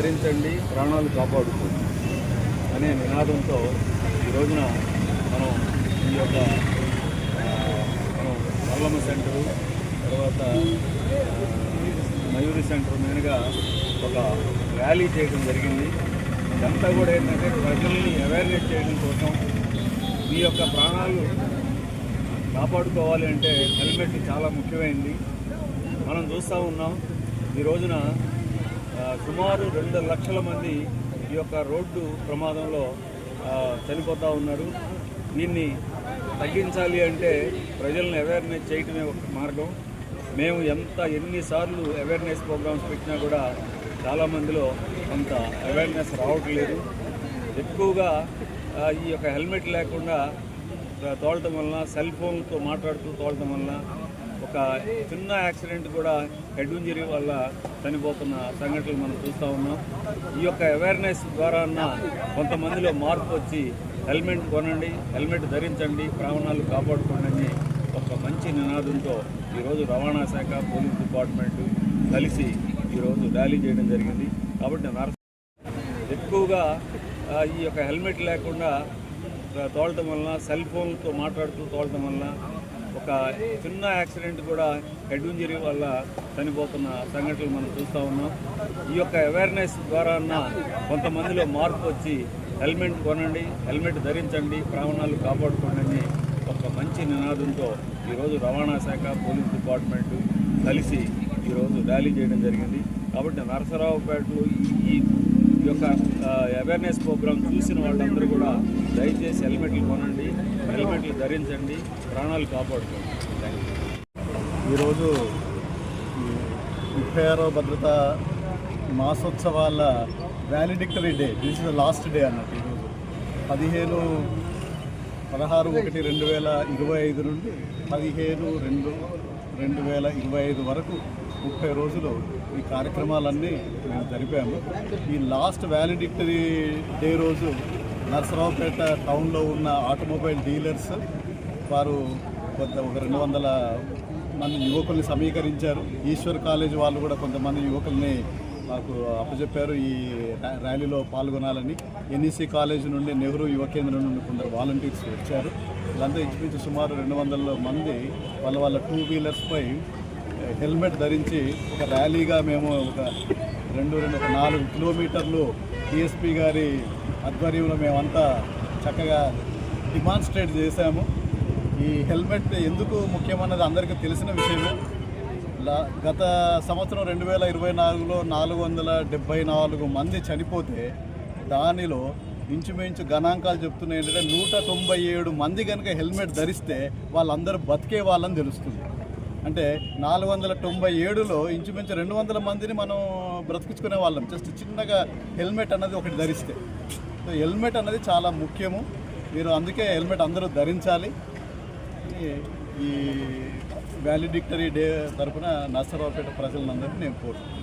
ధరించండి, ప్రాణాలు కాపాడుకోండి అనే నినాదంతో ఈ రోజున మనం ఈ యొక్క మనం మల్లమ్మ సెంటరు, తర్వాత మయూరి సెంటర్ మీదుగా ఒక ర్యాలీ చేయడం జరిగింది. ఇదంతా కూడా ఏంటంటే ప్రజల్ని అవేర్నెస్ చేయడం కోసం మీ యొక్క ప్రాణాలు కాపాడుకోవాలి అంటే హెల్మెట్ చాలా ముఖ్యమైనది. మనం చూస్తూ ఉన్నాం ఈ రోజున సుమారు 2 లక్షల మంది ఈ యొక్క రోడ్డు ప్రమాదంలో చనిపోతూ ఉన్నారు. దీన్ని తగ్గించాలి అంటే ప్రజల్ని అవేర్నెస్ చేయటమే ఒక మార్గం. మేము ఎన్నిసార్లు అవేర్నెస్ ప్రోగ్రామ్స్ పెట్టినా కూడా చాలామందిలో కొంత అవేర్నెస్ రావట్లేదు. ఎక్కువగా ఈ యొక్క హెల్మెట్ లేకుండా తోలటం వలన, సెల్ ఫోన్తో మాట్లాడుతూ తోలటం వలన ఒక చిన్న యాక్సిడెంట్ కూడా హెడ్ ఇంజరీ వల్ల చనిపోతున్న సంఘటనలు మనం చూస్తూ ఉన్నాం. ఈ యొక్క అవేర్నెస్ ద్వారా కొంతమందిలో మార్పు వచ్చి హెల్మెట్ కొనండి, హెల్మెట్ ధరించండి, ప్రాణాలు కాపాడుకోండి అని ఒక మంచి నినాదంతో ఈరోజు రవాణా శాఖ, పోలీస్ డిపార్ట్మెంటు కలిసి ఈరోజు ర్యాలీ చేయడం జరిగింది. కాబట్టి ఎక్కువగా ఈ యొక్క హెల్మెట్ లేకుండా తోలటం వలన, సెల్ ఫోన్తో మాట్లాడుతూ తోలటం వలన ఒక చిన్న యాక్సిడెంట్ కూడా హెడ్ ఇంజరీ వల్ల చనిపోతున్న సంఘటనలు మనం చూస్తూ ఉన్నాం. ఈ యొక్క అవేర్నెస్ ద్వారా కొంతమందిలో మార్పు వచ్చి హెల్మెట్ కొనండి, హెల్మెట్ ధరించండి, ప్రాణాలు కాపాడుకోండి అని ఒక మంచి నినాదంతో ఈరోజు రవాణా శాఖ, పోలీస్ డిపార్ట్మెంటు కలిసి ఈరోజు ర్యాలీ చేయడం జరిగింది. కాబట్టి నరసరావుపేటలో ఈ యొక్క అవేర్నెస్ ప్రోగ్రాం చూసిన వాళ్ళందరూ కూడా దయచేసి హెల్మెట్లు కొనండి, హెల్మెట్లు ధరించండి, ప్రాణాలు కాపాడుకోండి. ఈరోజు 36వ భద్రతా మాసోత్సవాల valedictory day. This is the last day అన్నట్టు. ఈరోజు 16/1/2025 నుండి 15/2/2025 వరకు 30 రోజులు ఈ కార్యక్రమాలన్నీ మేము జరిపాము. ఈ లాస్ట్ వ్యాలిడిక్టరీ డే రోజు నరసరావుపేట టౌన్లో ఉన్న ఆటోమొబైల్ డీలర్స్ వారు ఒక 200 మంది యువకుల్ని సమీకరించారు. ఈశ్వర్ కాలేజ్ వాళ్ళు కూడా కొంతమంది యువకుల్ని మాకు అప్పచెప్పారు ఈ ర్యాలీలో పాల్గొనాలని. ఎన్ఈసి కాలేజ్ నుండి, నెహ్రూ యువ కేంద్రం నుండి కొందరు వాలంటీర్స్ వచ్చారు. వీళ్ళంతా ఇంచుమించు సుమారు 200 మంది వాళ్ళ 2 వీలర్స్పై హెల్మెట్ ధరించి ఒక ర్యాలీగా మేము ఒక 4 కిలోమీటర్లు డిఎస్పీ గారి ఆధ్వర్యంలో మేమంతా చక్కగా డిమాన్స్ట్రేట్ చేశాము. ఈ హెల్మెట్ ఎందుకు ముఖ్యమన్నది అందరికీ తెలిసిన విషయమే. గత సంవత్సరం 2024లో 474 మంది చనిపోతే దానిలో ఇంచుమించు గణాంకాలు చెప్తున్నాయి ఏంటంటే 197 మంది కనుక హెల్మెట్ ధరిస్తే వాళ్ళందరూ బతికే వాళ్ళని తెలుస్తుంది. అంటే 497లో ఇంచుమించు 200 మందిని మనం బ్రతికించుకునే వాళ్ళం జస్ట్ చిన్నగా హెల్మెట్ అన్నది ఒకటి ధరిస్తే. సో హెల్మెట్ అన్నది చాలా ముఖ్యము. మీరు అందుకే హెల్మెట్ అందరూ ధరించాలి. ఈ వ్యాలిడిక్టరీ డే తరఫున నరసరావుపేట ప్రజలందరినీ నేను కోరుతున్నాను.